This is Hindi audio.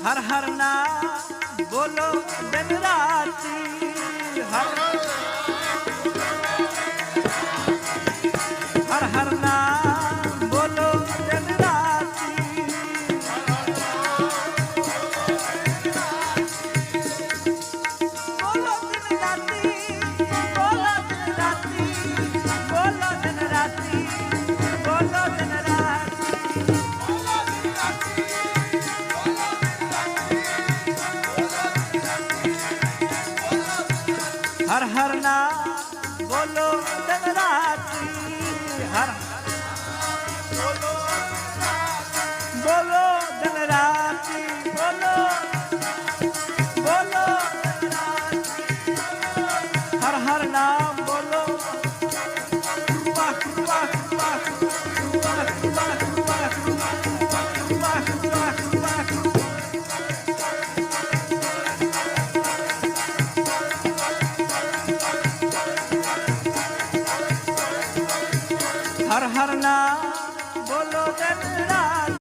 हर हर नाम बोलो दिन राती हर हर नाम बोलो दिन राती बोलो दिन राती बोलो दिन राती बोलो दिन राती बोलो दिन राती हर हर नाम बोलो दिन राती हर बोलो दिन राती बोलो बोलो दिन राती हर हर नाम बोलो कृपा कृपा कृपा कृपा कृपा कृपा कृपा कृपा कृपा कृपा हर हर नाम बोलो दिन रात